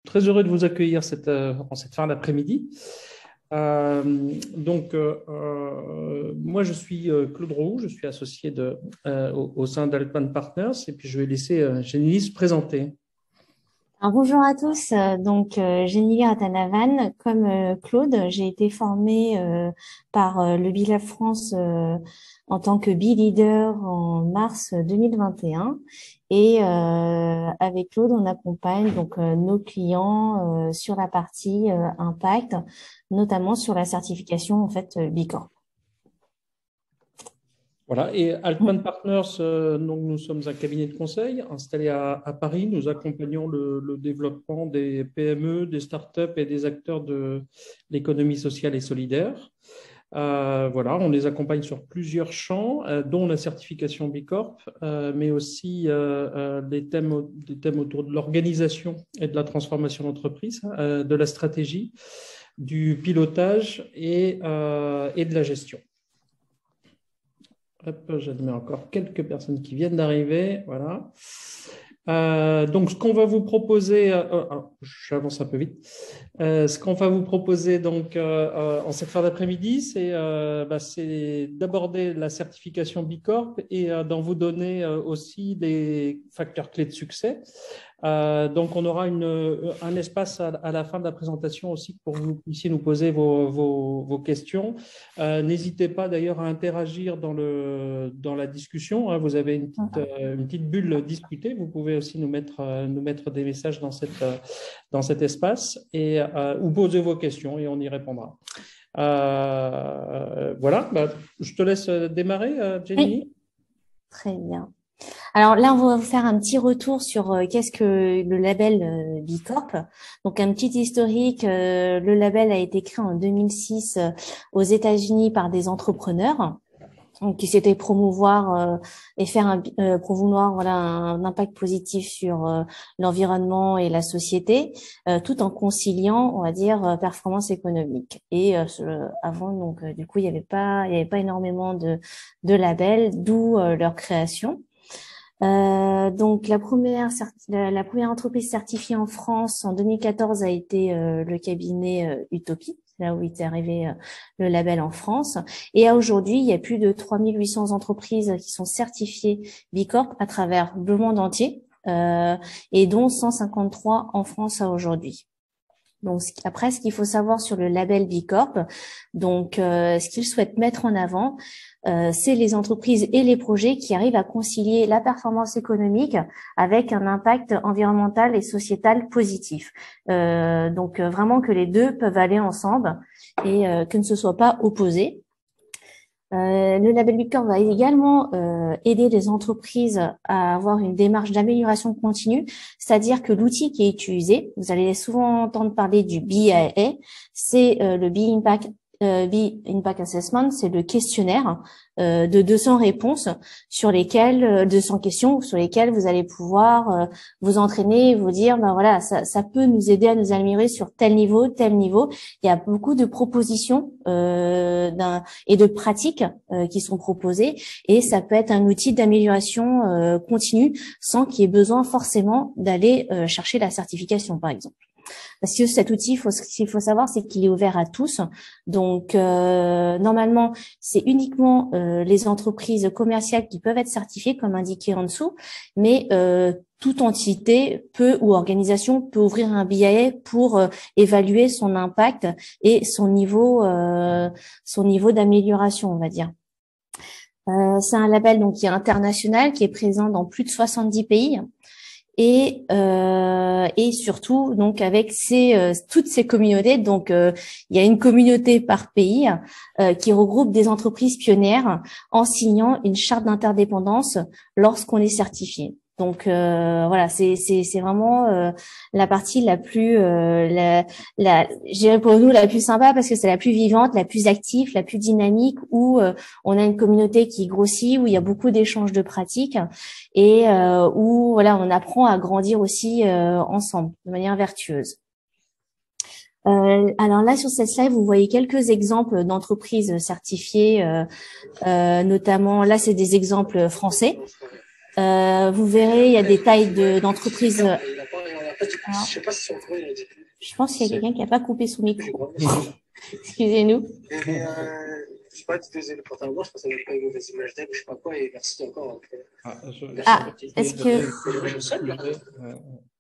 Très heureux de vous accueillir en cette fin d'après-midi. Moi, je suis Claude Roux, je suis associé au sein d'Altman Partners, et puis je vais laisser Génie se présenter. Alors, bonjour à tous. Jenny Ratanavan. Comme Claude, j'ai été formée par le BILAB France en tant que B-Leader en mars 2021. Avec Claude, on accompagne nos clients sur la partie impact, notamment sur la certification B Corp. Voilà, et Altman Partners, donc nous sommes un cabinet de conseil installé à Paris. Nous accompagnons le développement des PME, des startups et des acteurs de l'économie sociale et solidaire. Voilà, on les accompagne sur plusieurs champs, dont la certification B Corp, mais aussi des thèmes autour de l'organisation et de la transformation d'entreprise, de la stratégie, du pilotage et de la gestion. Hop, j'admets encore quelques personnes qui viennent d'arriver. Voilà. Donc, ce qu'on va vous proposer, j'avance un peu vite. Ce qu'on va vous proposer donc en cette fin d'après-midi, c'est d'aborder la certification B Corp et d'en vous donner aussi des facteurs clés de succès. Donc, on aura un espace à la fin de la présentation aussi pour que vous puissiez nous poser vos questions. N'hésitez pas d'ailleurs à interagir dans la discussion. Hein. Vous avez une petite bulle discutée. Vous pouvez aussi nous mettre des messages dans cet espace ou poser vos questions et on y répondra. Voilà, je te laisse démarrer, Jenny. Oui, très bien. Alors là, on va vous faire un petit retour sur qu'est-ce que le label B Corp. Donc un petit historique, le label a été créé en 2006 aux États-Unis par des entrepreneurs qui s'étaient promouvoir et faire promouvoir un impact positif sur l'environnement et la société, tout en conciliant, on va dire, performance économique. Et avant, donc du coup, il y avait pas énormément de labels, d'où leur création. Donc la première entreprise certifiée en France en 2014 a été le cabinet Utopie, là où est arrivé le label en France. Et aujourd'hui, il y a plus de 3800 entreprises qui sont certifiées B Corp à travers le monde entier, et dont 153 en France à aujourd'hui. Donc après, ce qu'il faut savoir sur le label B Corp, donc ce qu'ils souhaitent mettre en avant, c'est les entreprises et les projets qui arrivent à concilier la performance économique avec un impact environnemental et sociétal positif. Donc vraiment que les deux peuvent aller ensemble et que ne se soient pas opposés. Le label B Corp va également aider les entreprises à avoir une démarche d'amélioration continue, c'est-à-dire que l'outil qui est utilisé, vous allez souvent entendre parler du BIA, c'est le B Impact Assessment, c'est le questionnaire de 200 réponses sur lesquelles 200 questions sur lesquelles vous allez pouvoir vous entraîner et vous dire voilà, ça peut nous aider à nous améliorer sur tel niveau. Il y a beaucoup de propositions et de pratiques qui sont proposées et ça peut être un outil d'amélioration continue sans qu'il y ait besoin forcément d'aller chercher la certification par exemple. Parce que cet outil, ce qu'il faut savoir, c'est qu'il est ouvert à tous. Donc, normalement, c'est uniquement les entreprises commerciales qui peuvent être certifiées, comme indiqué en dessous. Mais toute entité ou organisation peut ouvrir un BIA pour évaluer son impact et son niveau d'amélioration, on va dire. C'est un label donc qui est international, qui est présent dans plus de 70 pays. Et surtout donc avec toutes ces communautés, donc il y a une communauté par pays qui regroupe des entreprises pionnières en signant une charte d'interdépendance lorsqu'on est certifié. Donc voilà, c'est vraiment la partie la plus je dirais pour nous la plus sympa parce que c'est la plus vivante, la plus active, la plus dynamique où on a une communauté qui grossit, où il y a beaucoup d'échanges de pratiques et où voilà, on apprend à grandir aussi ensemble de manière vertueuse. Alors là, sur cette slide, vous voyez quelques exemples d'entreprises certifiées, notamment là, c'est des exemples français. Vous verrez, il y a des tailles d'entreprises Alors, Je sais pas si c'est entre eux, il a dit. je pense qu'il y a quelqu'un qui n'a pas coupé son micro. Excusez-nous. Je sais pas, tu faisais le porte-à-voix, je pense que ça n'a pas une mauvaise image d'elle, je sais pas quoi, et merci encore. Est-ce que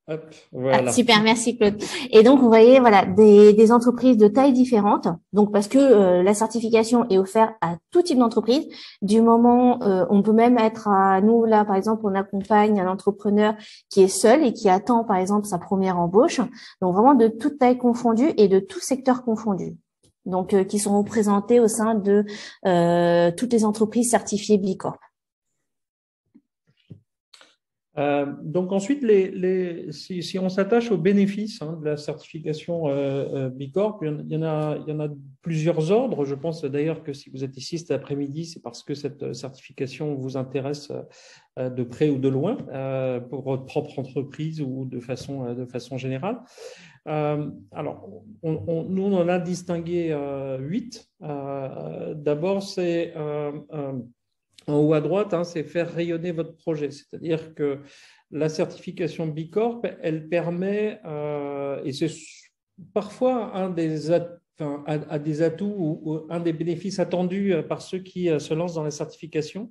Hop, voilà. super, merci Claude. Et donc, vous voyez, voilà, des entreprises de tailles différentes. Donc, parce que la certification est offerte à tout type d'entreprise. Du moment, on peut même être à nous là, par exemple, on accompagne un entrepreneur qui est seul et qui attend, par exemple, sa première embauche. Donc, vraiment de toute taille confondue et de tout secteur confondu. Donc, qui sont représentés au sein de toutes les entreprises certifiées B Corp. Donc ensuite, si on s'attache aux bénéfices de la certification B Corp, il y en a plusieurs ordres. Je pense d'ailleurs que si vous êtes ici cet après-midi, c'est parce que cette certification vous intéresse de près ou de loin pour votre propre entreprise ou de façon générale. Alors, nous, on en a distingué 8. D'abord, c'est en haut à droite, c'est faire rayonner votre projet. C'est-à-dire que la certification B Corp, elle permet, et c'est parfois un des atouts ou un des bénéfices attendus par ceux qui se lancent dans la certification,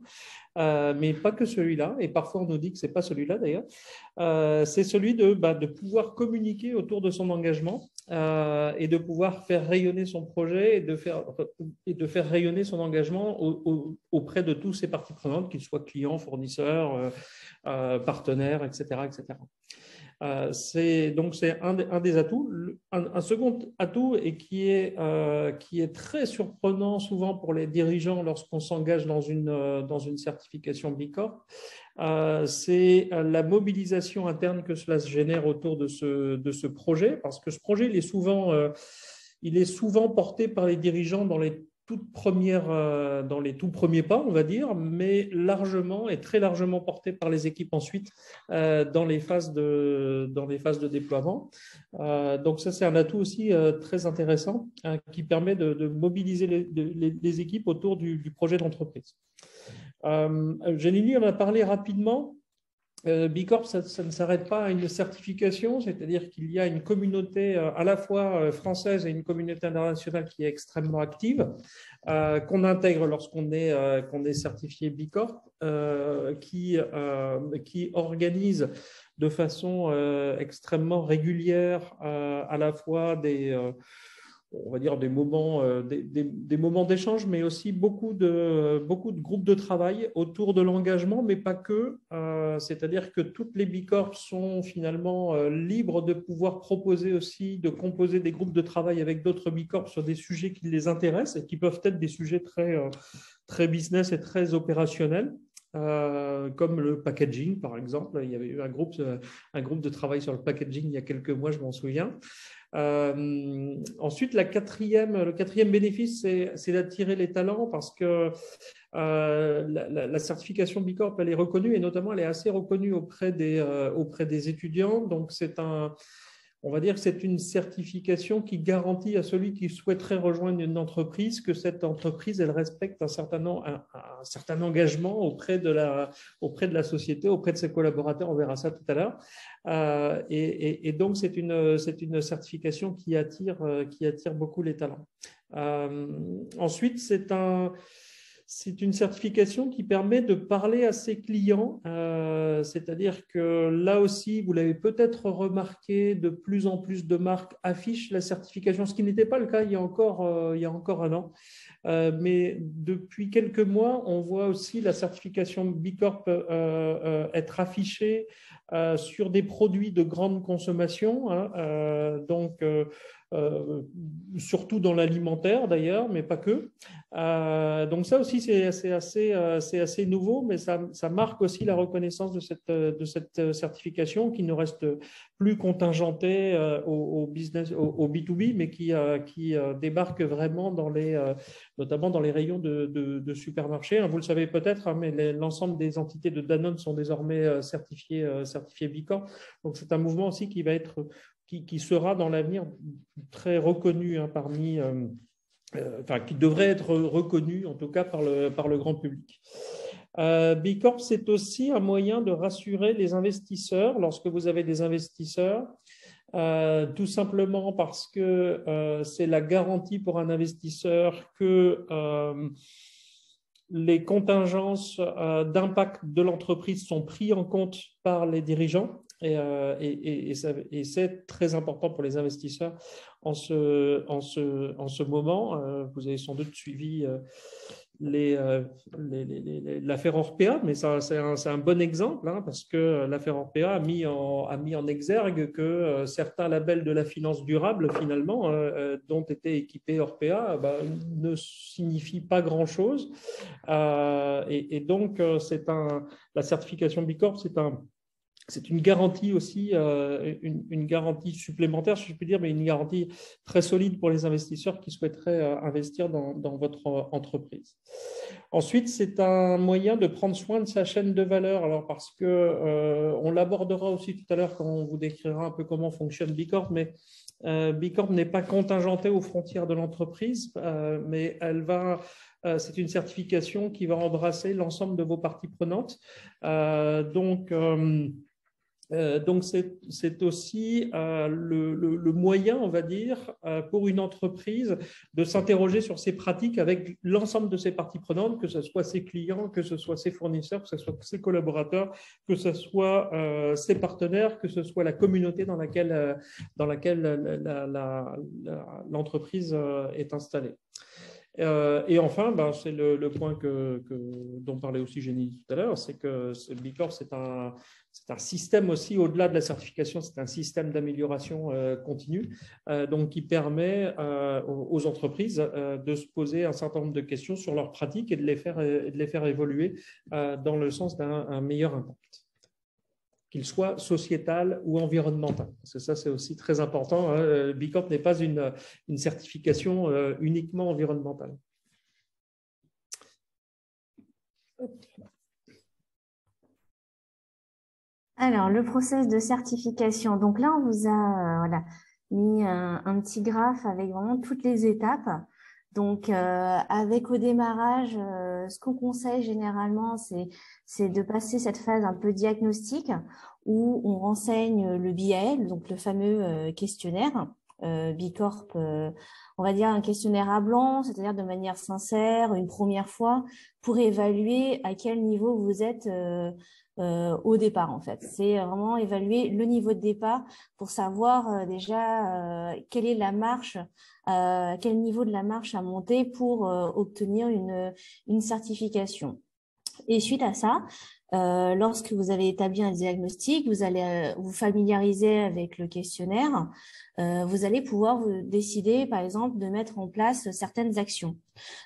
mais pas que celui-là, et parfois on nous dit que ce n'est pas celui-là d'ailleurs, c'est celui de pouvoir communiquer autour de son engagement et de pouvoir faire rayonner son projet et de faire rayonner son engagement auprès de tous ses parties prenantes, qu'ils soient clients, fournisseurs, partenaires, etc. etc. Donc, c'est un des atouts. Un second atout, et qui est très surprenant souvent pour les dirigeants lorsqu'on s'engage dans une certification B Corp, c'est la mobilisation interne que cela se génère autour de ce projet, parce que ce projet, il est souvent porté par les dirigeants dans les dans les tout premiers pas, on va dire, mais largement et très largement porté par les équipes ensuite dans les phases de déploiement. Donc ça, c'est un atout aussi très intéressant qui permet de mobiliser les équipes autour du projet d'entreprise. Janine en a parlé rapidement. B Corp, ça ne s'arrête pas à une certification, c'est-à-dire qu'il y a une communauté à la fois française et une communauté internationale qui est extrêmement active, qu'on intègre lorsqu'on est certifié B Corp, qui organise de façon extrêmement régulière à la fois on va dire des moments d'échange, mais aussi beaucoup de groupes de travail autour de l'engagement, mais pas que. C'est-à-dire que toutes les B Corp sont finalement libres de pouvoir proposer aussi, de composer des groupes de travail avec d'autres B Corp sur des sujets qui les intéressent et qui peuvent être des sujets très business et très opérationnels. Comme le packaging, par exemple. Il y avait eu un groupe de travail sur le packaging il y a quelques mois, je m'en souviens. Ensuite, le quatrième bénéfice, c'est d'attirer les talents, parce que la certification B Corp, elle est reconnue, et notamment elle est assez reconnue auprès des étudiants. Donc on va dire que c'est une certification qui garantit à celui qui souhaiterait rejoindre une entreprise que cette entreprise, elle respecte un certain engagement auprès de la société, auprès de ses collaborateurs. On verra ça tout à l'heure. Et donc, c'est une certification qui attire beaucoup les talents. Ensuite, c'est une certification qui permet de parler à ses clients, c'est-à-dire que là aussi, vous l'avez peut-être remarqué, de plus en plus de marques affichent la certification, ce qui n'était pas le cas il y a encore un an. Mais depuis quelques mois, on voit aussi la certification B Corp être affichée sur des produits de grande consommation, donc surtout dans l'alimentaire d'ailleurs, mais pas que. Donc ça aussi, c'est assez nouveau, mais ça marque aussi la reconnaissance de cette certification qui ne reste plus contingentée au business, au B2B, mais qui débarque vraiment notamment dans les rayons de supermarchés. Vous le savez peut-être, mais l'ensemble des entités de Danone sont désormais certifiées B Corp. Donc c'est un mouvement aussi qui sera dans l'avenir très reconnu qui devrait être reconnu en tout cas par le grand public. B Corp, c'est aussi un moyen de rassurer les investisseurs lorsque vous avez des investisseurs. tout simplement parce que c'est la garantie pour un investisseur que les contingences d'impact de l'entreprise sont prises en compte par les dirigeants et c'est très important pour les investisseurs en ce moment. Vous avez sans doute suivi l'affaire Orpea, mais c'est un bon exemple parce que l'affaire Orpea a mis en exergue que certains labels de la finance durable, finalement, dont était équipé Orpea, ne signifient pas grand-chose. Et donc, la certification B Corp, c'est une garantie aussi, une garantie supplémentaire, si je puis dire, mais une garantie très solide pour les investisseurs qui souhaiteraient investir dans votre entreprise. Ensuite, c'est un moyen de prendre soin de sa chaîne de valeur. Alors, parce que on l'abordera aussi tout à l'heure quand on vous décrira un peu comment fonctionne B Corp, mais B Corp n'est pas contingenté aux frontières de l'entreprise, mais c'est une certification qui va embrasser l'ensemble de vos parties prenantes. Donc, c'est aussi le moyen, on va dire, pour une entreprise de s'interroger sur ses pratiques avec l'ensemble de ses parties prenantes, que ce soit ses clients, que ce soit ses fournisseurs, que ce soit ses collaborateurs, que ce soit ses partenaires, que ce soit la communauté dans laquelle l'entreprise est installée. Et enfin, c'est le point dont parlait aussi Jenny tout à l'heure, c'est que B Corp, c'est un système aussi, au-delà de la certification, c'est un système d'amélioration continue, donc qui permet aux entreprises de se poser un certain nombre de questions sur leurs pratiques et de les faire évoluer dans le sens d'un meilleur impact, qu'il soit sociétal ou environnemental. Parce que ça, c'est aussi très important. B Corp n'est pas une certification uniquement environnementale. Alors, le process de certification. Donc là, on vous a mis un petit graphe avec vraiment toutes les étapes. Donc, avec au démarrage, ce qu'on conseille généralement, c'est de passer cette phase un peu diagnostique où on renseigne le BAL, donc le fameux questionnaire B Corp, on va dire un questionnaire à blanc, c'est-à-dire de manière sincère, une première fois, pour évaluer à quel niveau vous êtes au départ, en fait. C'est vraiment évaluer le niveau de départ pour savoir déjà quelle est la marche, quel niveau de la marche à monter pour obtenir une certification. Et suite à ça, lorsque vous avez établi un diagnostic, vous allez vous familiariser avec le questionnaire. Vous allez pouvoir vous décider, par exemple, de mettre en place certaines actions.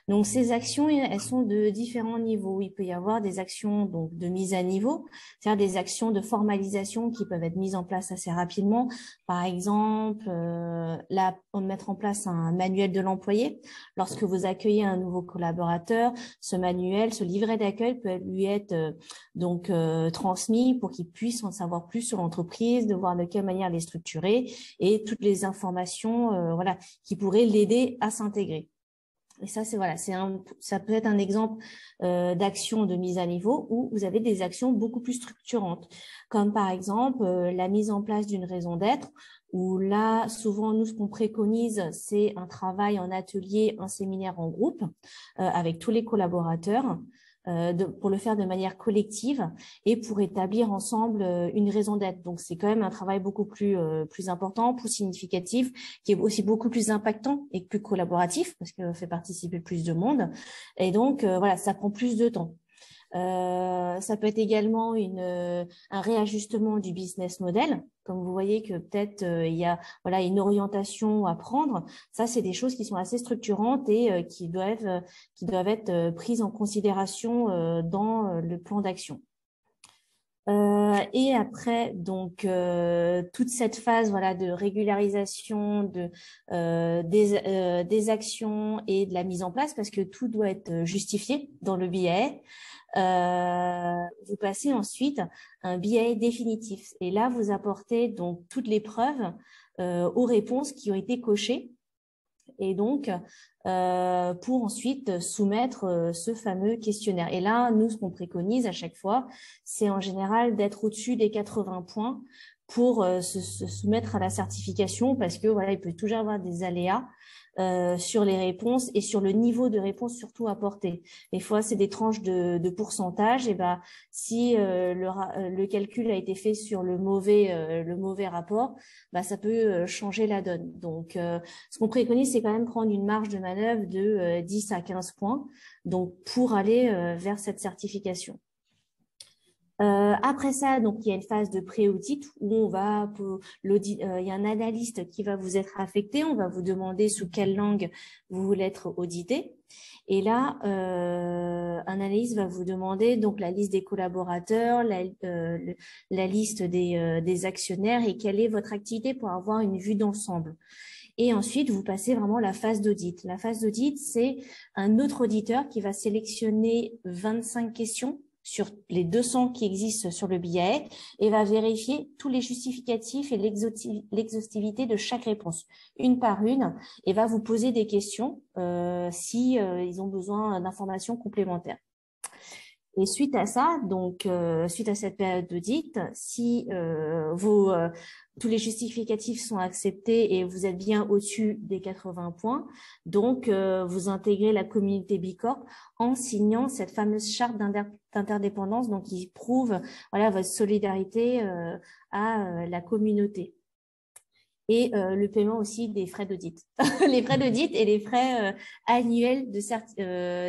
Donc, ces actions, elles sont de différents niveaux. Il peut y avoir des actions donc de mise à niveau, c'est-à-dire des actions de formalisation qui peuvent être mises en place assez rapidement. Par exemple, mettre en place un manuel de l'employé. Lorsque vous accueillez un nouveau collaborateur, ce manuel, ce livret d'accueil peut lui être transmis pour qu'il puisse en savoir plus sur l'entreprise, de voir de quelle manière les structurer et toutes les informations qui pourraient l'aider à s'intégrer. Et ça, ça peut être un exemple d'action de mise à niveau où vous avez des actions beaucoup plus structurantes, comme par exemple la mise en place d'une raison d'être, où là, souvent, nous, ce qu'on préconise, c'est un travail en atelier, un séminaire en groupe avec tous les collaborateurs. Pour le faire de manière collective et pour établir ensemble une raison d'être. Donc, c'est quand même un travail beaucoup plus important, plus significatif, qui est aussi beaucoup plus impactant et plus collaboratif parce que fait participer plus de monde. Et donc, ça prend plus de temps. Ça peut être également un réajustement du business model. Comme vous voyez que peut-être il y a une orientation à prendre. Ça, c'est des choses qui sont assez structurantes et qui doivent être prises en considération dans le plan d'action. Et après, donc toute cette phase de régularisation des actions et de la mise en place, parce que tout doit être justifié dans le BA. Vous passez ensuite un BA définitif. Et là, vous apportez donc toutes les preuves aux réponses qui ont été cochées. Et donc, pour ensuite soumettre ce fameux questionnaire. Et là, nous, ce qu'on préconise à chaque fois, c'est en général d'être au-dessus des 80 points pour se soumettre à la certification parce que voilà, il peut toujours avoir des aléas sur les réponses et sur le niveau de réponse surtout apporté. Des fois, c'est des tranches de pourcentage. Et ben, si le calcul a été fait sur le mauvais rapport, bah, ça peut changer la donne. Donc, ce qu'on préconise, c'est quand même prendre une marge de manœuvre de 10 à 15 points, donc pour aller vers cette certification. Après ça, donc il y a une phase de pré-audit où on va l'audit. Il y a un analyste qui va vous être affecté. On va vous demander sous quelle langue vous voulez être audité. Et là, un analyste va vous demander donc la liste des collaborateurs, la liste des actionnaires et quelle est votre activité pour avoir une vue d'ensemble. Et ensuite, vous passez vraiment la phase d'audit. La phase d'audit, c'est un autre auditeur qui va sélectionner 25 questions sur les 200 qui existent sur le BIAE et va vérifier tous les justificatifs et l'exhaustivité de chaque réponse, une par une, et va vous poser des questions si ils ont besoin d'informations complémentaires. Et suite à ça, donc suite à cette période d'audit, si tous les justificatifs sont acceptés et vous êtes bien au-dessus des 80 points, donc vous intégrez la communauté Bicorp en signant cette fameuse charte d'interdépendance, donc qui prouve voilà votre solidarité à la communauté. Et le paiement aussi des frais d'audit, les frais d'audit et les frais annuels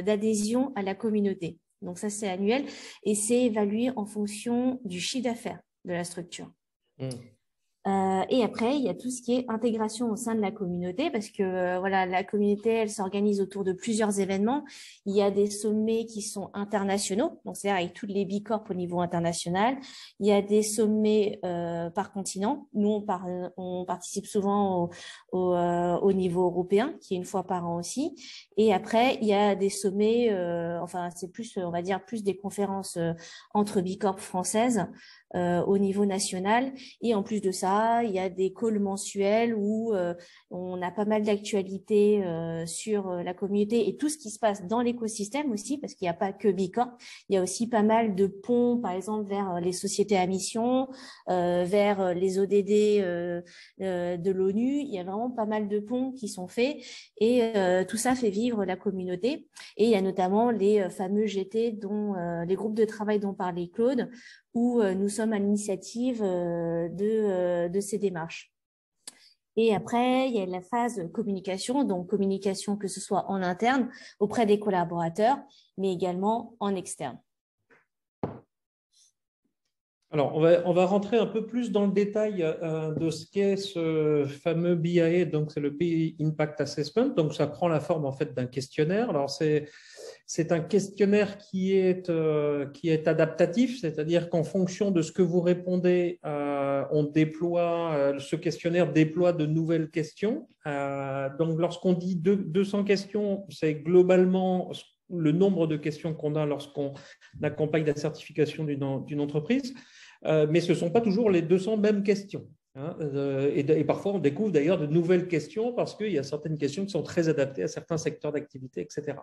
d'adhésion à la communauté. Donc ça, c'est annuel et c'est évalué en fonction du chiffre d'affaires de la structure. Et après, il y a tout ce qui est intégration au sein de la communauté parce que voilà, la communauté, elle s'organise autour de plusieurs événements. Il y a des sommets qui sont internationaux, donc c'est-à-dire avec toutes les bicorps au niveau international. Il y a des sommets par continent. Nous, on participe souvent au niveau européen, qui est une fois par an aussi. Et après, il y a des sommets, enfin, c'est plus, on va dire, plus des conférences entre bicorps françaises. Au niveau national, et en plus de ça, il y a des calls mensuels où on a pas mal d'actualités sur la communauté et tout ce qui se passe dans l'écosystème aussi, parce qu'il n'y a pas que Bicorp, il y a aussi pas mal de ponts, par exemple vers les sociétés à mission, vers les ODD de l'ONU. Il y a vraiment pas mal de ponts qui sont faits et tout ça fait vivre la communauté. Et il y a notamment les fameux GT dont les groupes de travail dont parlait Claude, où nous sommes à l'initiative de ces démarches. Et après, il y a la phase communication, donc communication que ce soit en interne, auprès des collaborateurs, mais également en externe. Alors, on va rentrer un peu plus dans le détail de ce qu'est ce fameux BIAE, donc c'est le PI Impact Assessment, donc ça prend la forme en fait d'un questionnaire. Alors, c'est un questionnaire qui est adaptatif, c'est-à-dire qu'en fonction de ce que vous répondez, ce questionnaire déploie de nouvelles questions. Donc, lorsqu'on dit 200 questions, c'est globalement le nombre de questions qu'on a lorsqu'on accompagne la certification d'une entreprise, mais ce ne sont pas toujours les 200 mêmes questions. Et parfois, on découvre d'ailleurs de nouvelles questions parce qu'il y a certaines questions qui sont très adaptées à certains secteurs d'activité, etc.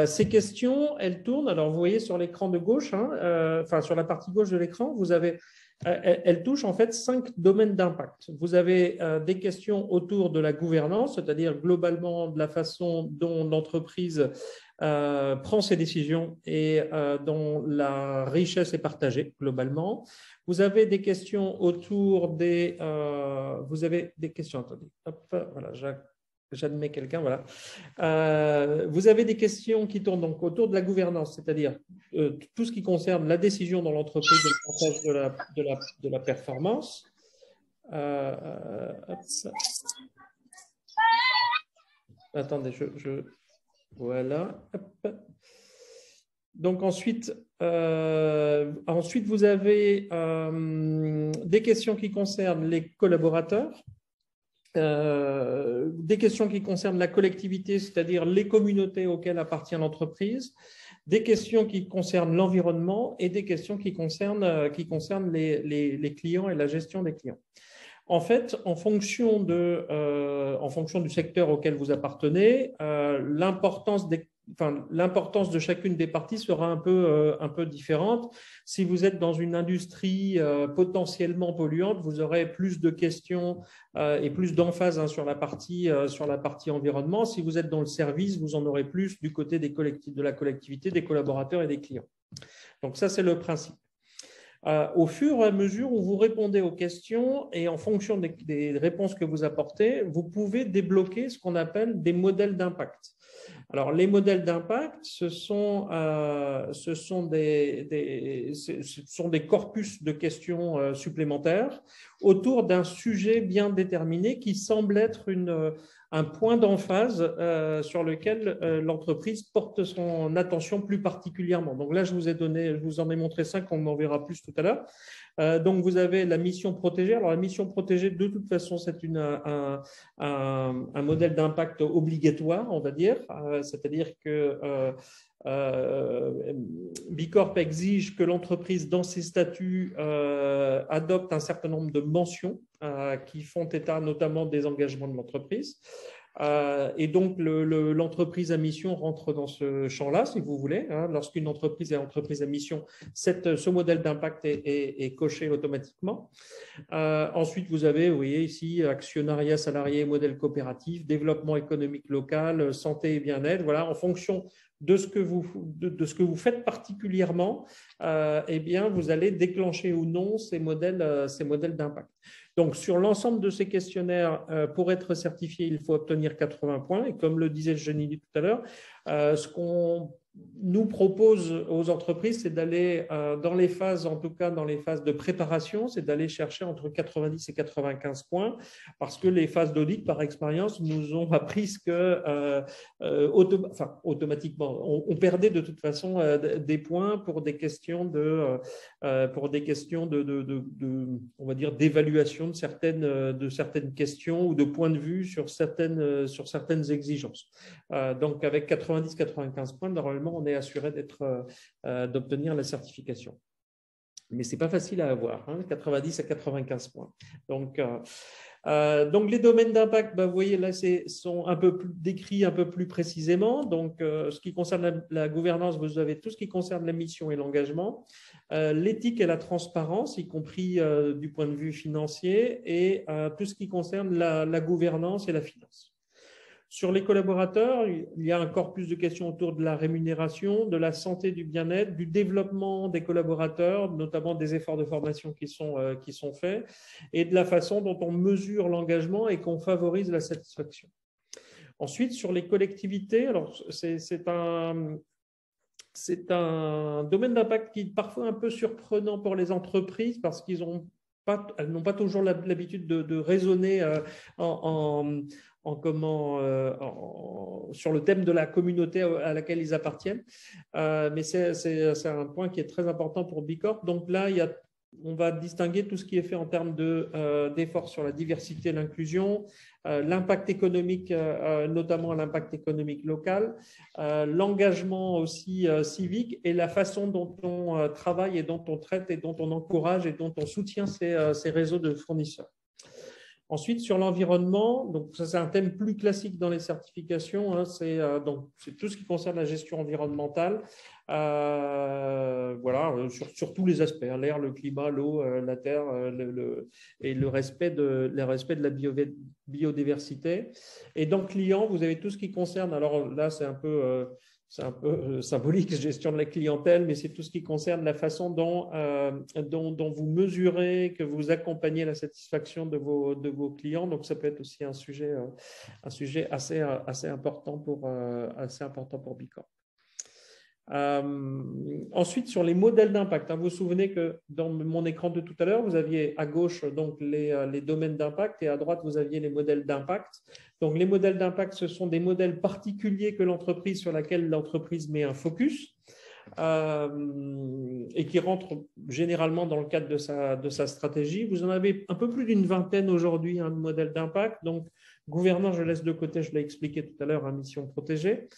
Ces questions, elles tournent. Alors, vous voyez sur l'écran de gauche, enfin sur la partie gauche de l'écran, vous avez, elles touchent en fait 5 domaines d'impact. Vous avez des questions autour de la gouvernance, c'est-à-dire globalement de la façon dont l'entreprise prend ses décisions et dont la richesse est partagée globalement. Vous avez des questions autour des… vous avez des questions… Attendez, hop, voilà, j'admets quelqu'un, voilà. Vous avez des questions qui tournent donc autour de la gouvernance, c'est-à-dire tout ce qui concerne la décision dans l'entreprise et le partage de la performance. Attendez, voilà. Hop. Donc ensuite, vous avez des questions qui concernent les collaborateurs. Des questions qui concernent la collectivité, c'est-à-dire les communautés auxquelles appartient l'entreprise, des questions qui concernent l'environnement et des questions qui concernent les clients et la gestion des clients. En fait, en fonction du secteur auquel vous appartenez, l'importance l'importance de chacune des parties sera un peu différente. Si vous êtes dans une industrie potentiellement polluante, vous aurez plus de questions et plus d'emphase sur la partie environnement. Si vous êtes dans le service, vous en aurez plus du côté de la collectivité, des collaborateurs et des clients. Donc ça, c'est le principe. Au fur et à mesure où vous répondez aux questions et en fonction des réponses que vous apportez, vous pouvez débloquer ce qu'on appelle des modèles d'impact. Alors, les modèles d'impact, ce sont des corpus de questions supplémentaires autour d'un sujet bien déterminé qui semble être un point d'emphase sur lequel l'entreprise porte son attention plus particulièrement. Donc là, je vous en ai montré 5, on en verra plus tout à l'heure. Donc, vous avez la mission protégée. Alors, la mission protégée, de toute façon, c'est un modèle d'impact obligatoire, on va dire. C'est-à-dire que Bicorp exige que l'entreprise, dans ses statuts, adopte un certain nombre de mentions qui font état notamment des engagements de l'entreprise. Et donc, l'entreprise à mission rentre dans ce champ-là, si vous voulez. Lorsqu'une entreprise est entreprise à mission, ce modèle d'impact est coché automatiquement. Ensuite, vous avez, vous voyez ici, actionnariat salarié, modèle coopératif, développement économique local, santé et bien-être. Voilà, en fonction de ce que vous faites particulièrement, eh bien, vous allez déclencher ou non ces modèles d'impact. Donc, sur l'ensemble de ces questionnaires, pour être certifié, il faut obtenir 80 points. Et comme le disait Jenny tout à l'heure, ce qu'on nous propose aux entreprises, c'est d'aller dans les phases, en tout cas dans les phases de préparation, c'est d'aller chercher entre 90 et 95 points, parce que les phases d'audit, par expérience, nous ont appris que automatiquement, on perdait de toute façon des points pour des questions on va dire, d'évaluation de certaines questions ou de points de vue sur certaines exigences. Donc, avec 90-95 points, normalement, on est assuré d'obtenir la certification. Mais ce n'est pas facile à avoir, 90 à 95 points. Donc, les domaines d'impact, vous voyez, là, sont un peu plus décrits un peu plus précisément. Donc, ce qui concerne la gouvernance, vous avez tout ce qui concerne la mission et l'engagement, l'éthique et la transparence, y compris du point de vue financier, et tout ce qui concerne la gouvernance et la finance. Sur les collaborateurs, il y a encore plus de questions autour de la rémunération, de la santé, du bien-être, du développement des collaborateurs, notamment des efforts de formation qui sont faits, et de la façon dont on mesure l'engagement et qu'on favorise la satisfaction. Ensuite, sur les collectivités, alors c'est un domaine d'impact qui est parfois un peu surprenant pour les entreprises parce qu'elles n'ont pas toujours l'habitude de raisonner sur le thème de la communauté à laquelle ils appartiennent. Mais c'est un point qui est très important pour Bicorp. Donc là, on va distinguer tout ce qui est fait en termes d'efforts sur la diversité et l'inclusion, l'impact économique, notamment l'impact économique local, l'engagement aussi civique et la façon dont on travaille et dont on traite et dont on encourage et dont on soutient ces réseaux de fournisseurs. Ensuite, sur l'environnement, donc ça c'est un thème plus classique dans les certifications, c'est tout ce qui concerne la gestion environnementale, sur tous les aspects, l'air, le climat, l'eau, la terre, et le respect de la biodiversité. Et dans le client, vous avez tout ce qui concerne, alors là c'est un peu symbolique, gestion de la clientèle, mais c'est tout ce qui concerne la façon dont vous mesurez, que vous accompagnez la satisfaction de vos clients. Donc, ça peut être aussi un sujet assez important pour Bicorp. Ensuite, sur les modèles d'impact, vous vous souvenez que dans mon écran de tout à l'heure, vous aviez à gauche donc les domaines d'impact et à droite, vous aviez les modèles d'impact. Donc, les modèles d'impact, ce sont des modèles particuliers sur laquelle l'entreprise met un focus et qui rentrent généralement dans le cadre de sa stratégie. Vous en avez un peu plus d'une vingtaine aujourd'hui, de modèles d'impact. Donc, gouvernance, je laisse de côté, je l'ai expliqué tout à l'heure, mission protégée.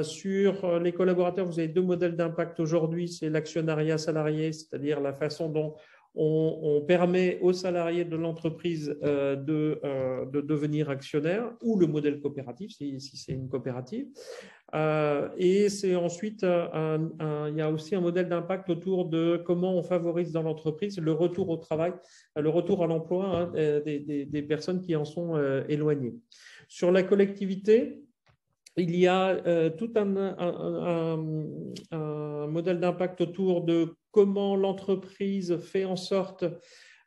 Sur les collaborateurs, vous avez deux modèles d'impact aujourd'hui. C'est l'actionnariat salarié, c'est-à-dire la façon dont on permet aux salariés de l'entreprise de devenir actionnaires ou le modèle coopératif, si c'est une coopérative. Et c'est ensuite, il y a aussi un modèle d'impact autour de comment on favorise dans l'entreprise le retour au travail, le retour à l'emploi hein, des personnes qui en sont éloignées. Sur la collectivité, il y a tout un modèle d'impact autour de comment l'entreprise fait en sorte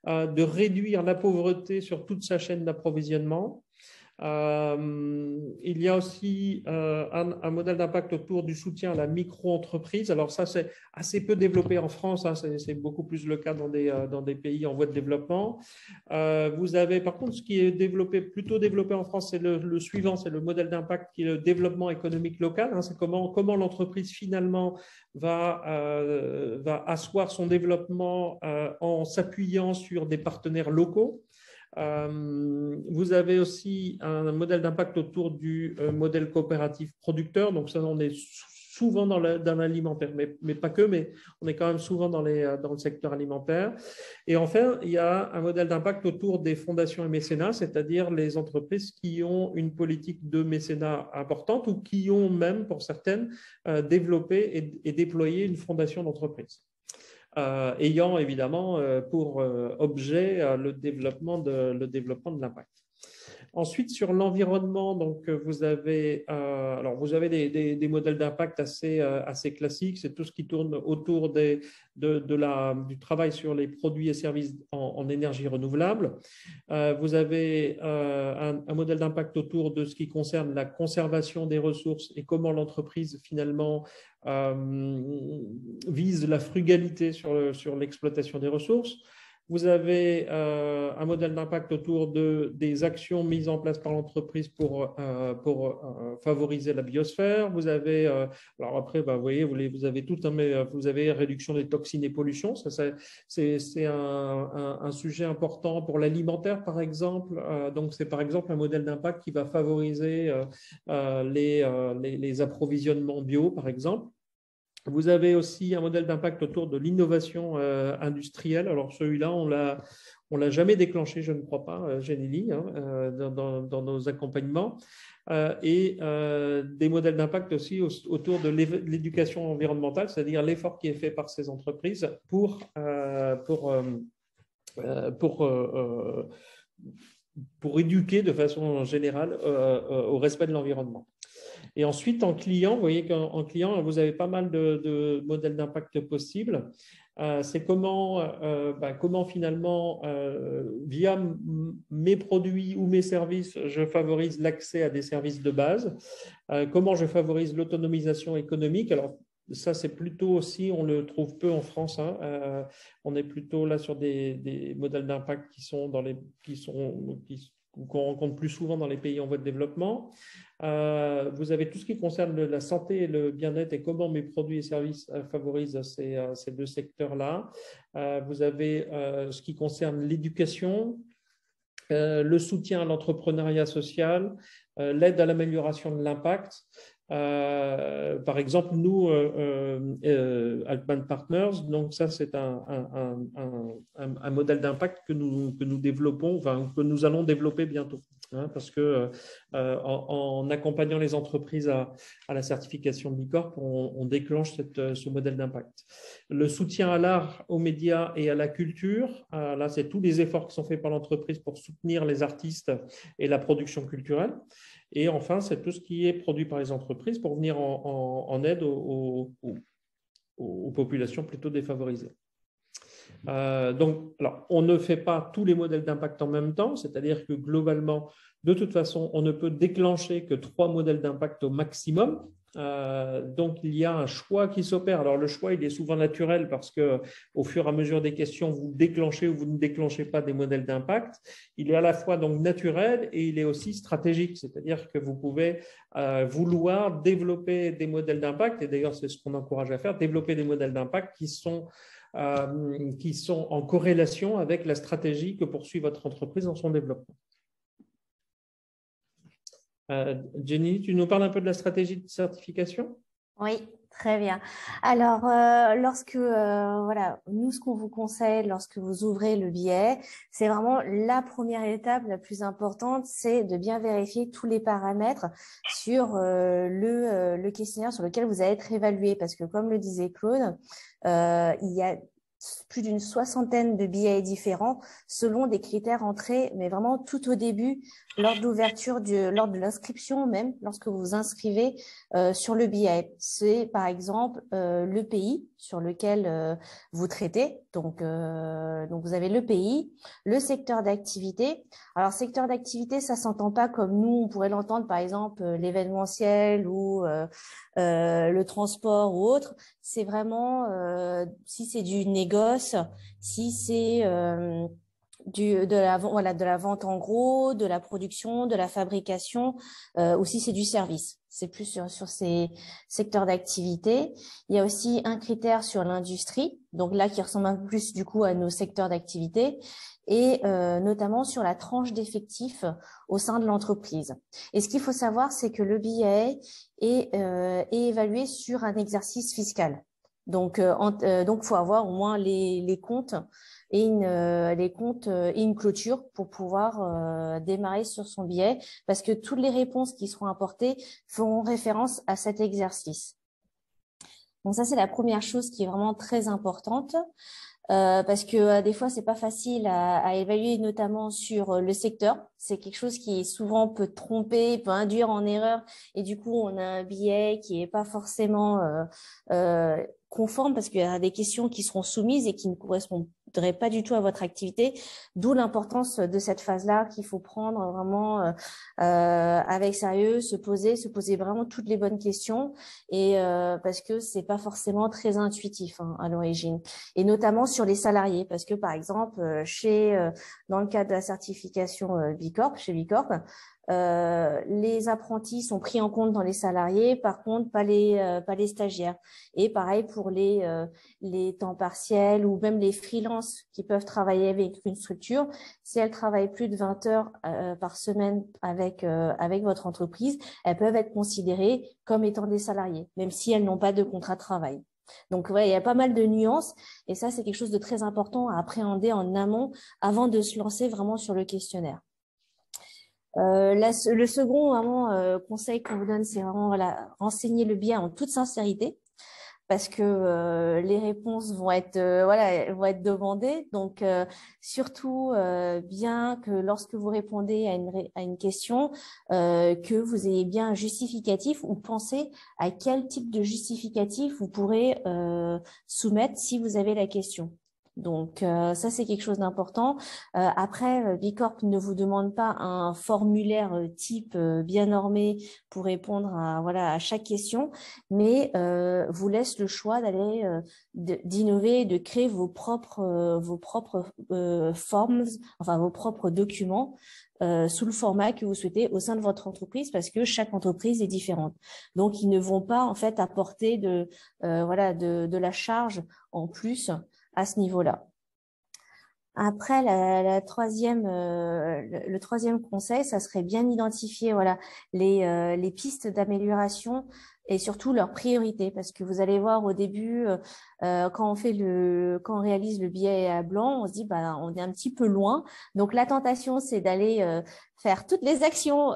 de réduire la pauvreté sur toute sa chaîne d'approvisionnement. Il y a aussi un modèle d'impact autour du soutien à la micro-entreprise. Alors ça, c'est assez peu développé en France, hein, c'est beaucoup plus le cas dans des pays en voie de développement. Vous avez par contre ce qui est plutôt développé en France, c'est le suivant, c'est le modèle d'impact qui est le développement économique local. Hein, c'est comment l'entreprise finalement va asseoir son développement en s'appuyant sur des partenaires locaux. Vous avez aussi un modèle d'impact autour du modèle coopératif producteur. Donc ça, on est souvent dans l'alimentaire, mais pas que, mais on est quand même souvent dans le secteur alimentaire. Et enfin, il y a un modèle d'impact autour des fondations et mécénats, c'est-à-dire les entreprises qui ont une politique de mécénat importante ou qui ont même, pour certaines, développé et déployé une fondation d'entreprise. Ayant évidemment pour objet le développement de l'impact. Ensuite, sur l'environnement, donc vous avez des modèles d'impact assez classiques. C'est tout ce qui tourne autour du travail sur les produits et services en énergie renouvelable. Vous avez un modèle d'impact autour de ce qui concerne la conservation des ressources et comment l'entreprise finalement vise la frugalité sur l'exploitation des ressources. Vous avez un modèle d'impact autour des actions mises en place par l'entreprise pour favoriser la biosphère. Vous avez, alors après, vous voyez, vous avez vous avez réduction des toxines et pollutions. C'est un sujet important pour l'alimentaire, par exemple. Donc, c'est par exemple un modèle d'impact qui va favoriser les approvisionnements bio, par exemple. Vous avez aussi un modèle d'impact autour de l'innovation industrielle. Alors celui-là, on l'a jamais déclenché, je ne crois pas, Genili, hein, dans nos accompagnements. Et des modèles d'impact aussi autour de l'éducation environnementale, c'est-à-dire l'effort qui est fait par ces entreprises pour éduquer de façon générale au respect de l'environnement. Et ensuite, en client, vous voyez qu'en client, vous avez pas mal de modèles d'impact possibles. C'est comment finalement, via mes produits ou mes services, je favorise l'accès à des services de base. Comment je favorise l'autonomisation économique. Alors, ça, c'est plutôt aussi, on le trouve peu en France. Hein. On est plutôt là sur des modèles d'impact qu'on rencontre plus souvent dans les pays en voie de développement. Vous avez tout ce qui concerne la santé et le bien-être et comment mes produits et services favorisent ces deux secteurs-là. Vous avez ce qui concerne l'éducation, le soutien à l'entrepreneuriat social, l'aide à l'amélioration de l'impact. Par exemple, nous, Altman Partners, donc ça c'est un modèle d'impact que nous développons, enfin que nous allons développer bientôt, hein, parce que en accompagnant les entreprises à la certification B Corp, on déclenche ce modèle d'impact. Le soutien à l'art, aux médias et à la culture, là c'est tous les efforts qui sont faits par l'entreprise pour soutenir les artistes et la production culturelle. Et enfin, c'est tout ce qui est produit par les entreprises pour venir en aide aux populations plutôt défavorisées. Donc, alors, on ne fait pas tous les modèles d'impact en même temps, c'est-à-dire que globalement, de toute façon, on ne peut déclencher que 3 modèles d'impact au maximum. Donc, il y a un choix qui s'opère. Alors, le choix, il est souvent naturel parce qu'au fur et à mesure des questions, vous déclenchez ou vous ne déclenchez pas des modèles d'impact. Il est à la fois donc naturel et il est aussi stratégique, c'est-à-dire que vous pouvez vouloir développer des modèles d'impact, et d'ailleurs, c'est ce qu'on encourage à faire, développer des modèles d'impact qui sont en corrélation avec la stratégie que poursuit votre entreprise dans son développement. Jenny, tu nous parles un peu de la stratégie de certification? Oui, Très bien. Alors, voilà, nous, ce qu'on vous conseille lorsque vous ouvrez le billet, c'est vraiment la première étape la plus importante, c'est de bien vérifier tous les paramètres sur le questionnaire sur lequel vous allez être évalué. Parce que, comme le disait Claude, il y a plus d'une soixantaine de billets différents selon des critères entrés, mais vraiment tout au début, lors lors de l'inscription même, lorsque vous vous inscrivez sur le billet. C'est par exemple le pays sur lequel vous traitez. Donc vous avez le pays, le secteur d'activité. Alors secteur d'activité, ça s'entend pas comme nous on pourrait l'entendre, par exemple l'événementiel ou le transport ou autre. C'est vraiment si c'est du négoce, si c'est de la vente en gros, de la production, de la fabrication, ou si c'est du service. C'est plus sur ces secteurs d'activité. Il y a aussi un critère sur l'industrie, donc là qui ressemble un peu plus du coup à nos secteurs d'activité, et notamment sur la tranche d'effectifs au sein de l'entreprise. Et ce qu'il faut savoir, c'est que le billet est évalué sur un exercice fiscal. Donc, faut avoir au moins les comptes et une clôture pour pouvoir démarrer sur son billet, parce que toutes les réponses qui seront apportées feront référence à cet exercice. Donc ça, c'est la première chose qui est vraiment très importante. Parce que des fois c'est pas facile à évaluer, notamment sur le secteur. C'est quelque chose qui souvent peut tromper, peut induire en erreur, et du coup on a un billet qui est pas forcément conforme, parce qu'il y a des questions qui seront soumises et qui ne correspondraient pas du tout à votre activité. D'où l'importance de cette phase-là qu'il faut prendre vraiment avec sérieux, se poser vraiment toutes les bonnes questions, et parce que c'est pas forcément très intuitif à l'origine. Et notamment sur les salariés, parce que par exemple, dans le cadre de la certification Bicorp, chez Bicorp, les apprentis sont pris en compte dans les salariés, par contre pas les stagiaires. Et pareil pour les temps partiels ou même les freelances qui peuvent travailler avec une structure. Si elles travaillent plus de 20 heures par semaine avec votre entreprise, elles peuvent être considérées comme étant des salariés, même si elles n'ont pas de contrat de travail. Donc, ouais, il y a pas mal de nuances, et ça, c'est quelque chose de très important à appréhender en amont avant de se lancer vraiment sur le questionnaire. Le second vraiment conseil qu'on vous donne, c'est vraiment voilà, renseigner le billet en toute sincérité, parce que les réponses vont être vont être demandées. Donc surtout bien que lorsque vous répondez à une question, que vous ayez bien un justificatif, ou pensez à quel type de justificatif vous pourrez soumettre si vous avez la question. Donc ça, c'est quelque chose d'important. Après, Bicorp ne vous demande pas un formulaire type bien normé pour répondre à chaque question, mais vous laisse le choix d'aller d'innover, de créer vos propres forms, enfin vos propres documents sous le format que vous souhaitez au sein de votre entreprise, parce que chaque entreprise est différente. Donc ils ne vont pas en fait apporter de la charge en plus à ce niveau-là. Après, le troisième conseil, ça serait bien identifier les pistes d'amélioration et surtout leurs priorités, parce que vous allez voir au début, quand on réalise le billet à blanc, on se dit on est un petit peu loin. Donc la tentation, c'est d'aller faire toutes les actions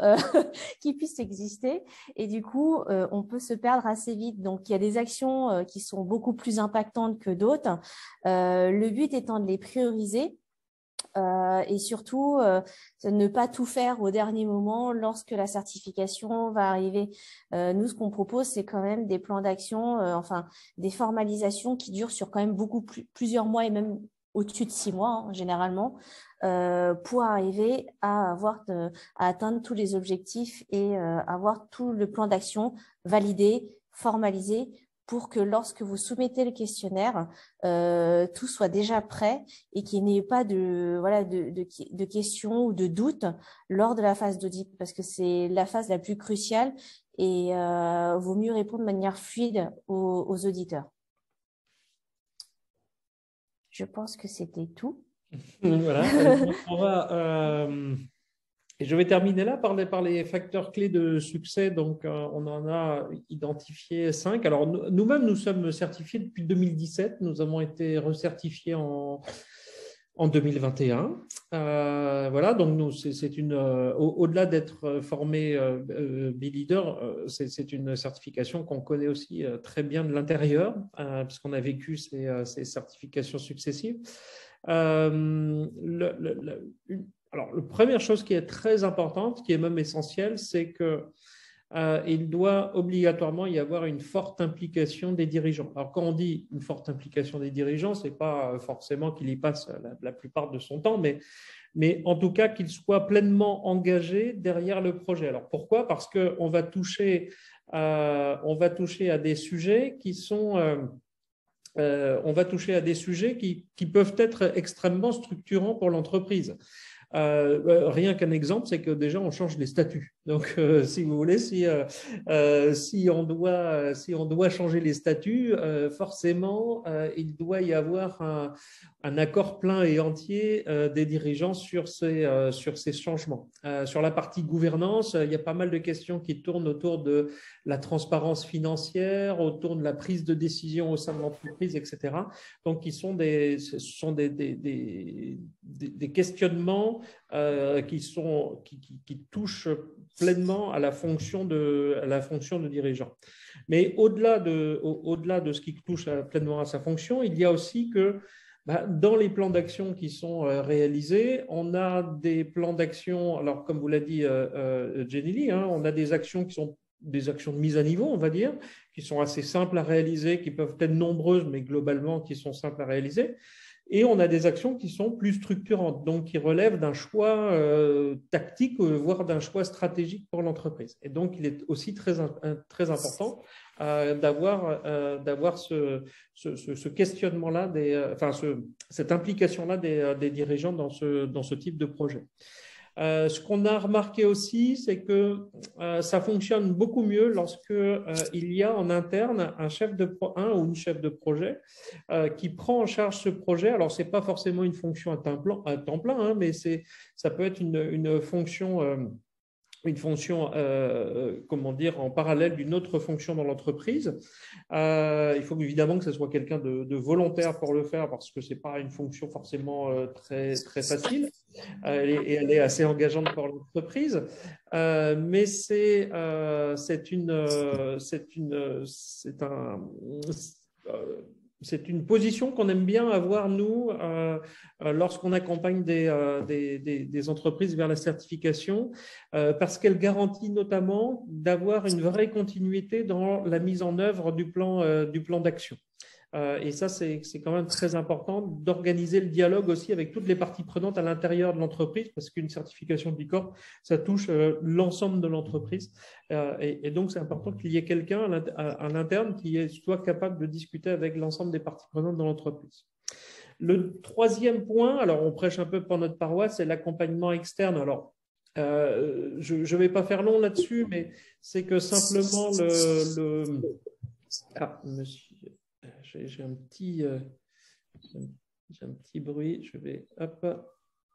qui puissent exister, et du coup on peut se perdre assez vite. Donc il y a des actions qui sont beaucoup plus impactantes que d'autres. Le but étant de les prioriser et surtout ne pas tout faire au dernier moment lorsque la certification va arriver. Nous, ce qu'on propose, c'est quand même des plans d'action, des formalisations qui durent sur quand même plusieurs mois, et même au-dessus de 6 mois généralement, pour arriver à atteindre tous les objectifs et avoir tout le plan d'action validé, formalisé, pour que lorsque vous soumettez le questionnaire, tout soit déjà prêt et qu'il n'y ait pas de questions ou de doutes lors de la phase d'audit, parce que c'est la phase la plus cruciale, et vaut mieux répondre de manière fluide aux auditeurs. Je pense que c'était tout. Voilà. Donc, on va Et je vais terminer là par les facteurs clés de succès. Donc, on en a identifié 5. Alors, nous-mêmes, nous sommes certifiés depuis 2017. Nous avons été recertifiés en 2021. Voilà, donc nous, c'est une au-delà d'être formé B-Leader, c'est une certification qu'on connaît aussi très bien de l'intérieur, puisqu'on a vécu ces certifications successives. Alors, la première chose qui est très importante, qui est même essentielle, c'est que il doit obligatoirement y avoir une forte implication des dirigeants. Alors, quand on dit une forte implication des dirigeants, ce n'est pas forcément qu'il y passe la plupart de son temps, mais en tout cas qu'il soit pleinement engagé derrière le projet. Alors, pourquoi? Parce qu'on va toucher à des sujets qui sont... on va toucher à des sujets qui peuvent être extrêmement structurants pour l'entreprise. Rien qu'un exemple, c'est que déjà on change les statuts. Donc, si vous voulez, si on doit changer les statuts, forcément, il doit y avoir un accord plein et entier des dirigeants sur ces changements. Sur la partie gouvernance, il y a pas mal de questions qui tournent autour de la transparence financière, autour de la prise de décision au sein de l'entreprise, etc. Donc, ce sont des questionnements qui touchent pleinement à la fonction de dirigeant. Mais au-delà de ce qui touche pleinement à sa fonction, il y a aussi que dans les plans d'action qui sont réalisés, on a des plans d'action, alors comme vous l'a dit Jenny Lee, on a des actions qui sont des actions de mise à niveau, on va dire, qui sont assez simples à réaliser, qui peuvent être nombreuses, mais globalement qui sont simples à réaliser. Et on a des actions qui sont plus structurantes, donc qui relèvent d'un choix tactique, voire d'un choix stratégique pour l'entreprise. Et donc, il est aussi très important d'avoir ce questionnement-là, cette implication-là des dirigeants dans ce type de projet. Ce qu'on a remarqué aussi, c'est que ça fonctionne beaucoup mieux lorsque il y a en interne un ou une chef de projet qui prend en charge ce projet. Alors, c'est pas forcément une fonction à temps plein, mais ça peut être une fonction comment dire, en parallèle d'une autre fonction dans l'entreprise. Il faut évidemment que ce soit quelqu'un de volontaire pour le faire, parce que ce n'est pas une fonction forcément très, très facile, elle est assez engageante pour l'entreprise, mais c'est une position qu'on aime bien avoir, nous, lorsqu'on accompagne des entreprises vers la certification, parce qu'elle garantit notamment d'avoir une vraie continuité dans la mise en œuvre du plan d'action. Et ça, c'est quand même très important d'organiser le dialogue aussi avec toutes les parties prenantes à l'intérieur de l'entreprise, parce qu'une certification de Bicorp, ça touche l'ensemble de l'entreprise. Et donc, c'est important qu'il y ait quelqu'un à l'interne qui soit capable de discuter avec l'ensemble des parties prenantes dans l'entreprise. Le troisième point, alors on prêche un peu pour notre paroisse, c'est l'accompagnement externe. Alors, je ne vais pas faire long là-dessus, mais c'est que simplement monsieur. J'ai un petit bruit. Je vais, hop,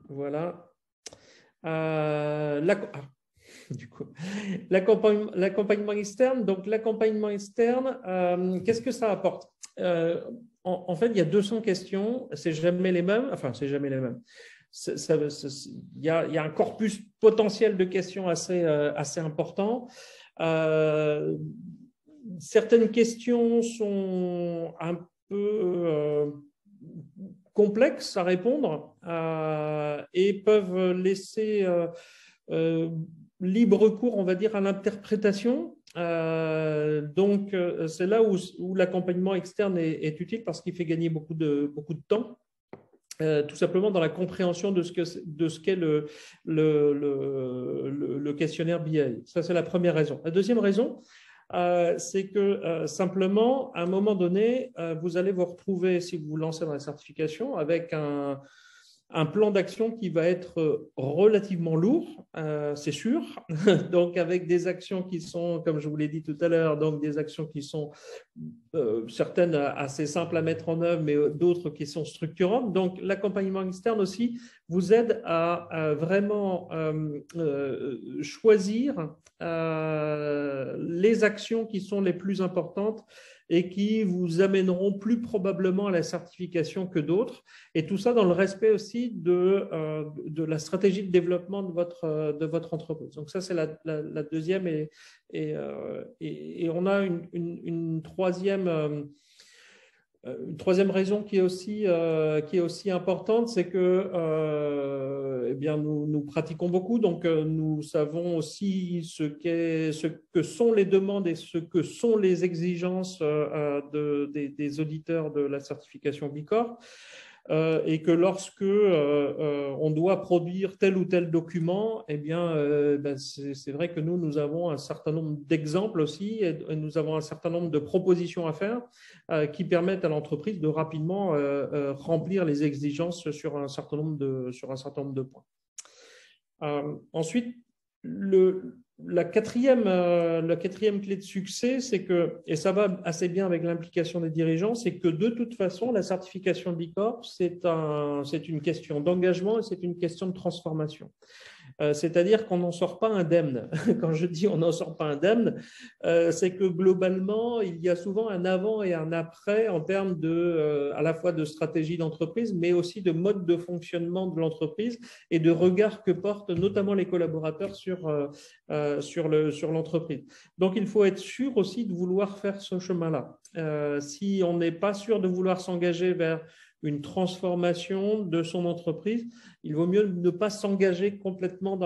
voilà. Du coup, l'accompagnement externe. Donc, l'accompagnement externe, qu'est-ce que ça apporte? En fait, il y a 200 questions. C'est jamais les mêmes. Enfin, c'est jamais les mêmes. Il y a un corpus potentiel de questions assez important. Certaines questions sont un peu complexes à répondre et peuvent laisser libre cours, on va dire, à l'interprétation. Donc, c'est là où l'accompagnement externe est utile, parce qu'il fait gagner beaucoup de temps. Tout simplement dans la compréhension de ce qu'est le questionnaire BI. Ça, c'est la première raison. La deuxième raison, c'est que simplement, à un moment donné, vous allez vous retrouver, si vous vous lancez dans la certification, avec un un plan d'action qui va être relativement lourd, c'est sûr. Donc, avec des actions qui sont, comme je vous l'ai dit tout à l'heure, donc des actions qui sont certaines assez simples à mettre en œuvre, mais d'autres qui sont structurantes. Donc, l'accompagnement externe aussi vous aide à vraiment choisir les actions qui sont les plus importantes et qui vous amèneront plus probablement à la certification que d'autres. Et tout ça dans le respect aussi de la stratégie de développement de votre entreprise. Donc ça, c'est la deuxième. Et on a une troisième raison qui est aussi importante, c'est que eh bien, nous pratiquons beaucoup, donc nous savons aussi ce que sont les demandes et ce que sont les exigences des auditeurs de la certification B Corp. Et que lorsque on doit produire tel ou tel document, eh bien, c'est vrai que nous avons un certain nombre d'exemples aussi et nous avons un certain nombre de propositions à faire qui permettent à l'entreprise de rapidement remplir les exigences sur un certain nombre de points. Ensuite, la quatrième clé de succès, c'est que, et ça va assez bien avec l'implication des dirigeants, c'est que de toute façon, la certification B Corp, c'est une question d'engagement et c'est une question de transformation. C'est-à-dire qu'on n'en sort pas indemne. Quand je dis on n'en sort pas indemne, c'est que globalement, il y a souvent un avant et un après en termes à la fois de stratégie d'entreprise, mais aussi de mode de fonctionnement de l'entreprise et de regard que portent notamment les collaborateurs sur l'entreprise. Donc, il faut être sûr aussi de vouloir faire ce chemin-là. Si on n'est pas sûr de vouloir s'engager vers une transformation de son entreprise, il vaut mieux ne pas s'engager complètement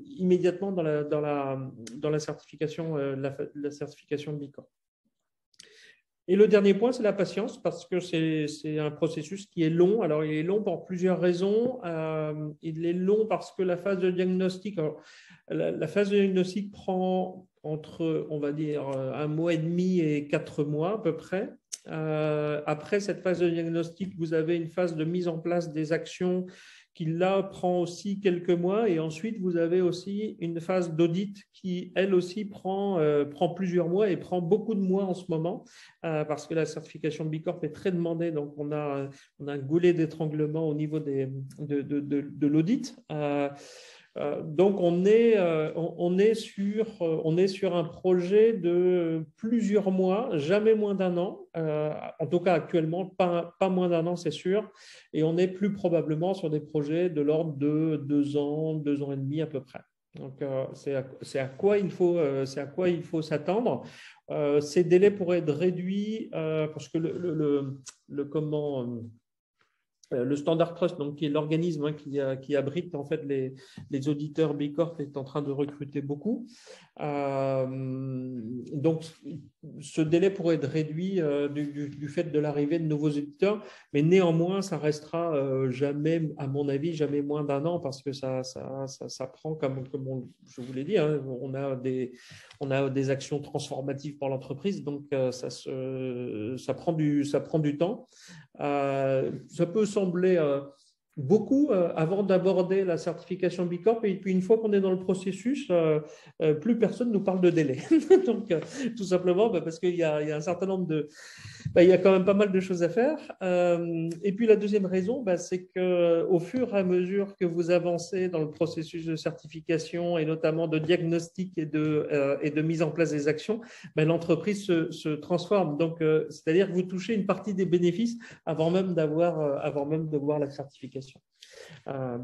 immédiatement dans la certification, la certification B Corp. Et le dernier point, c'est la patience, parce que c'est un processus qui est long. Alors, il est long pour plusieurs raisons. Il est long parce que la phase de diagnostic, la phase de diagnostic prend entre, on va dire, 1 mois et demi et 4 mois à peu près. Après cette phase de diagnostic, vous avez une phase de mise en place des actions qui, là, prend aussi quelques mois. Et ensuite, vous avez aussi une phase d'audit qui, elle aussi, prend plusieurs mois et prend beaucoup de mois en ce moment parce que la certification B Corp est très demandée. Donc, on a un goulet d'étranglement au niveau de l'audit. Donc, on est sur un projet de plusieurs mois, jamais moins d'1 an. En tout cas, actuellement, pas moins d'1 an, c'est sûr. Et on est plus probablement sur des projets de l'ordre de 2 ans, 2 ans et demi à peu près. Donc, c'est à quoi il faut s'attendre. Ces délais pourraient être réduits parce que le Standard Trust, donc, qui est l'organisme qui abrite en fait les auditeurs B Corp, est en train de recruter beaucoup. Donc, ce délai pourrait être réduit du fait de l'arrivée de nouveaux auditeurs, mais néanmoins, ça restera jamais, à mon avis, jamais moins d'1 an parce que ça prend, comme je vous l'ai dit, hein, on a des actions transformatives pour l'entreprise, donc ça prend du temps. Ça peut sembler beaucoup avant d'aborder la certification B Corp, et puis une fois qu'on est dans le processus, plus personne nous parle de délai. Donc, tout simplement parce qu'il y a un certain nombre il y a quand même pas mal de choses à faire. Et puis la deuxième raison, c'est qu'au fur et à mesure que vous avancez dans le processus de certification et notamment de diagnostic et de mise en place des actions, l'entreprise se transforme. Donc, c'est-à-dire que vous touchez une partie des bénéfices avant même de voir la certification.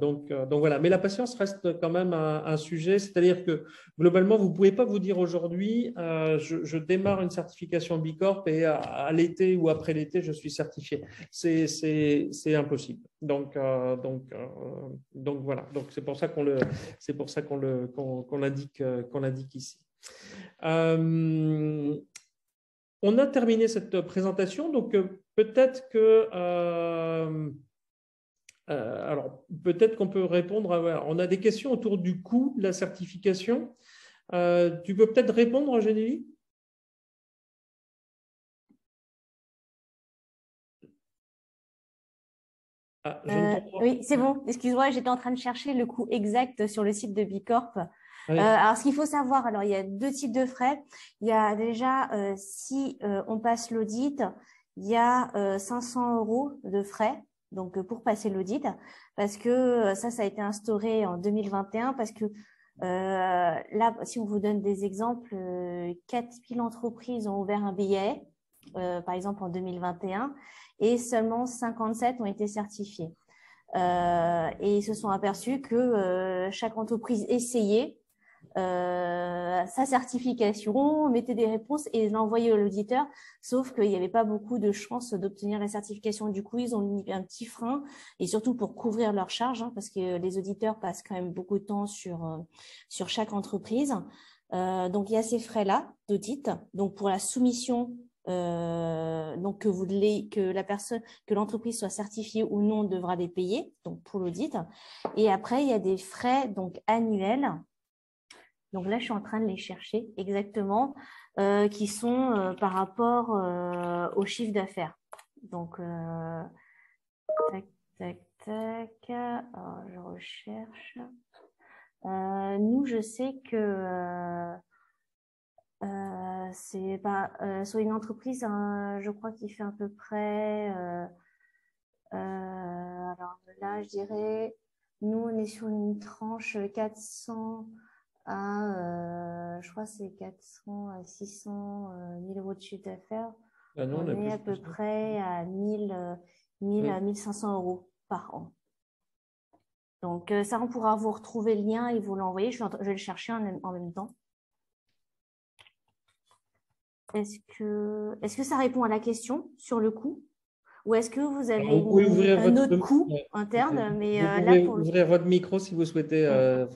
Donc voilà, mais la patience reste quand même un sujet, c'est-à-dire que globalement, vous ne pouvez pas vous dire aujourd'hui, je démarre une certification B Corp et à l'été ou après l'été, je suis certifié. C'est impossible. Donc voilà, donc c'est pour ça qu'on l'indique ici. On a terminé cette présentation, donc peut-être que alors, peut-être qu'on peut répondre on a des questions autour du coût de la certification. Tu peux peut-être répondre, Génélie ? Ah, je ne t'entends Oui, c'est bon. Excuse-moi, j'étais en train de chercher le coût exact sur le site de Bicorp. pas. Oui. Alors, ce qu'il faut savoir, alors il y a deux types de frais. Il y a déjà, si on passe l'audit, il y a 500 € de frais, donc pour passer l'audit, parce que ça a été instauré en 2021, parce que là, si on vous donne des exemples, 4000 entreprises ont ouvert un billet, par exemple en 2021, et seulement 57 ont été certifiées. Et ils se sont aperçus que chaque entreprise essayait sa certification, mettait des réponses et l'envoyait à l'auditeur, sauf qu'il n'y avait pas beaucoup de chances d'obtenir la certification. Du coup, ils ont mis un petit frein, et surtout pour couvrir leurs charges, hein, parce que les auditeurs passent quand même beaucoup de temps sur chaque entreprise. Donc, il y a ces frais-là d'audit. Donc, pour la soumission, donc que l'entreprise soit certifiée ou non devra les payer, donc pour l'audit. Et après, il y a des frais donc annuels. Donc là, je suis en train de les chercher exactement, qui sont par rapport au chiffre d'affaires. Donc, tac, tac, tac. Alors, je recherche. Nous, je sais que c'est pas sur une entreprise, je crois qu'il fait à peu près. Alors là, je dirais, nous, on est sur une tranche 400 je crois que c'est 400 à 600 000 € de chiffre d'affaires. Ah non, On a est plus à peu que ça. près à 1000 à 1500 € par an. Donc ça, on pourra vous retrouver le lien et vous l'envoyer. Je vais le chercher en même temps. Est-ce que ça répond à la question sur le coût? Ou est-ce que vous Alors, avez vous pouvez ouvrir un votre, autre coût ouais. interne? Mais Vous là, pouvez pour le... ouvrir votre micro si Mm. vous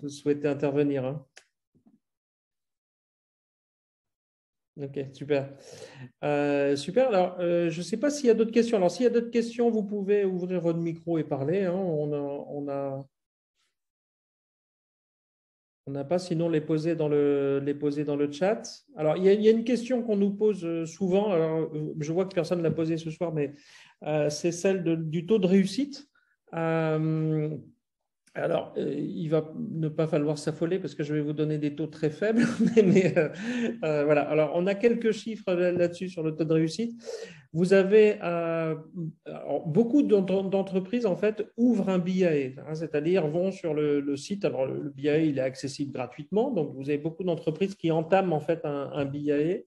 souhaitez intervenir, hein. Ok, super. Super. Alors, je ne sais pas s'il y a d'autres questions. Alors, s'il y a d'autres questions, vous pouvez ouvrir votre micro et parler, hein. On n'a pas, sinon les poser dans le chat. Alors, il y a une question qu'on nous pose souvent. Alors, je vois que personne ne l'a posée ce soir, mais c'est celle du taux de réussite. Euh, Alors, il va ne pas falloir s'affoler parce que je vais vous donner des taux très faibles. Voilà. Alors, on a quelques chiffres là-dessus sur le taux de réussite. Vous avez beaucoup d'entreprises en fait ouvrent un BIA, hein, c'est-à-dire vont sur le site. Alors, le BIA, il est accessible gratuitement. Donc, vous avez beaucoup d'entreprises qui entament en fait un BIA.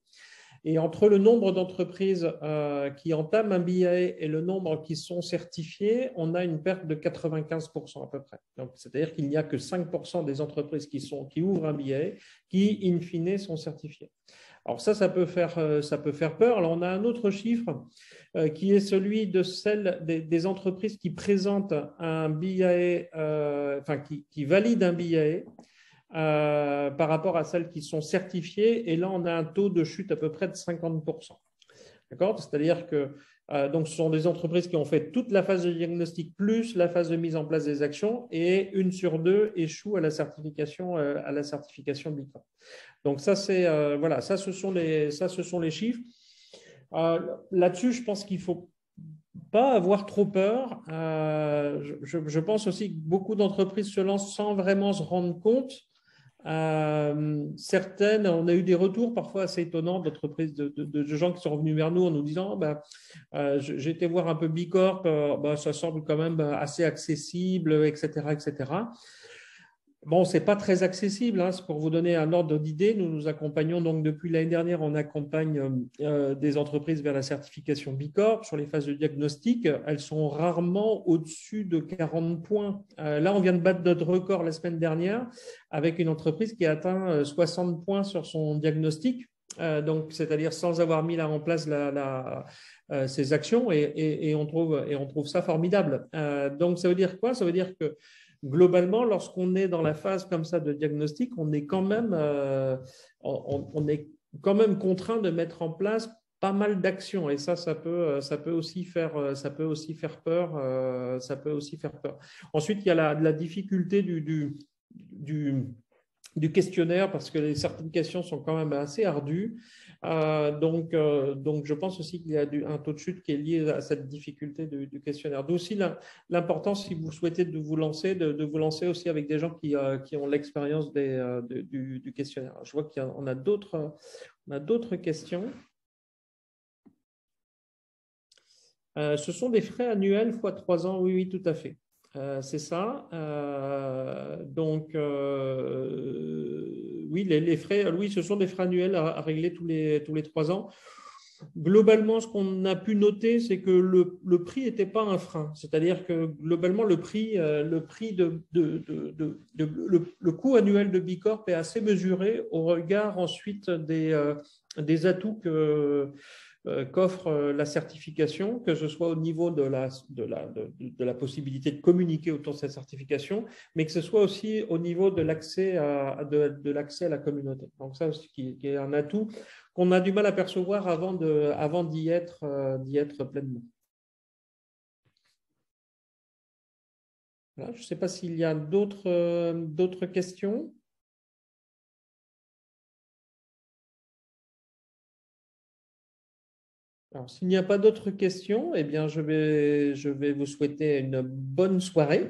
Et entre le nombre d'entreprises qui entament un BIA et le nombre qui sont certifiées, on a une perte de 95% à peu près. Donc, c'est-à-dire qu'il n'y a que 5% des entreprises qui ouvrent un BIA qui, in fine, sont certifiées. Alors ça peut faire peur. Alors, on a un autre chiffre qui est celui de celle des entreprises qui présentent un BIA, enfin qui valident un BIA. Par rapport à celles qui sont certifiées. Et là, on a un taux de chute à peu près de 50%. D'accord ? C'est-à-dire que donc, ce sont des entreprises qui ont fait toute la phase de diagnostic plus la phase de mise en place des actions et 1 sur 2 échoue à la certification Bicorp. Donc, ça, c'est voilà, ça, ce sont les chiffres. Là-dessus, je pense qu'il ne faut pas avoir trop peur. Je pense aussi que beaucoup d'entreprises se lancent sans vraiment se rendre compte. Certaines, on a eu des retours parfois assez étonnants d'entreprises, de gens qui sont revenus vers nous en nous disant j'ai été voir un peu Bicorp, ça semble quand même assez accessible, etc., etc. Bon, c'est pas très accessible, hein. C'est pour vous donner un ordre d'idée. Nous accompagnons donc depuis l'année dernière, on accompagne des entreprises vers la certification Bicorp sur les phases de diagnostic. Elles sont rarement au-dessus de 40 points. Là, on vient de battre notre record la semaine dernière avec une entreprise qui a atteint 60 points sur son diagnostic. Donc, c'est-à-dire sans avoir mis là en place ces actions et on trouve ça formidable. Donc, ça veut dire quoi? Ça veut dire que globalement, lorsqu'on est dans la phase comme ça de diagnostic, on est quand même contraint de mettre en place pas mal d'actions et ça peut aussi faire peur. Ensuite, il y a la difficulté du questionnaire parce que certaines questions sont quand même assez ardues. Donc, je pense aussi qu'il y a un taux de chute qui est lié à cette difficulté du questionnaire. D'où aussi l'importance, si vous souhaitez de vous lancer, de vous lancer aussi avec des gens qui ont l'expérience du questionnaire. Je vois qu'on a d'autres questions. Ce sont des frais annuels fois 3 ans, oui, oui, tout à fait. C'est ça. Oui, les frais, oui, ce sont des frais annuels à régler tous les 3 ans. Globalement, ce qu'on a pu noter, c'est que le prix n'était pas un frein. C'est-à-dire que globalement, le coût annuel de Bicorp est assez mesuré au regard ensuite des atouts qu'offre la certification, que ce soit au niveau de la possibilité de communiquer autour de cette certification, mais que ce soit aussi au niveau de l'accès à la communauté. Donc ça aussi qui est un atout qu'on a du mal à percevoir avant d'y être pleinement. Voilà, je ne sais pas s'il y a d'autres questions. Alors, s'il n'y a pas d'autres questions, eh bien, je vais vous souhaiter une bonne soirée.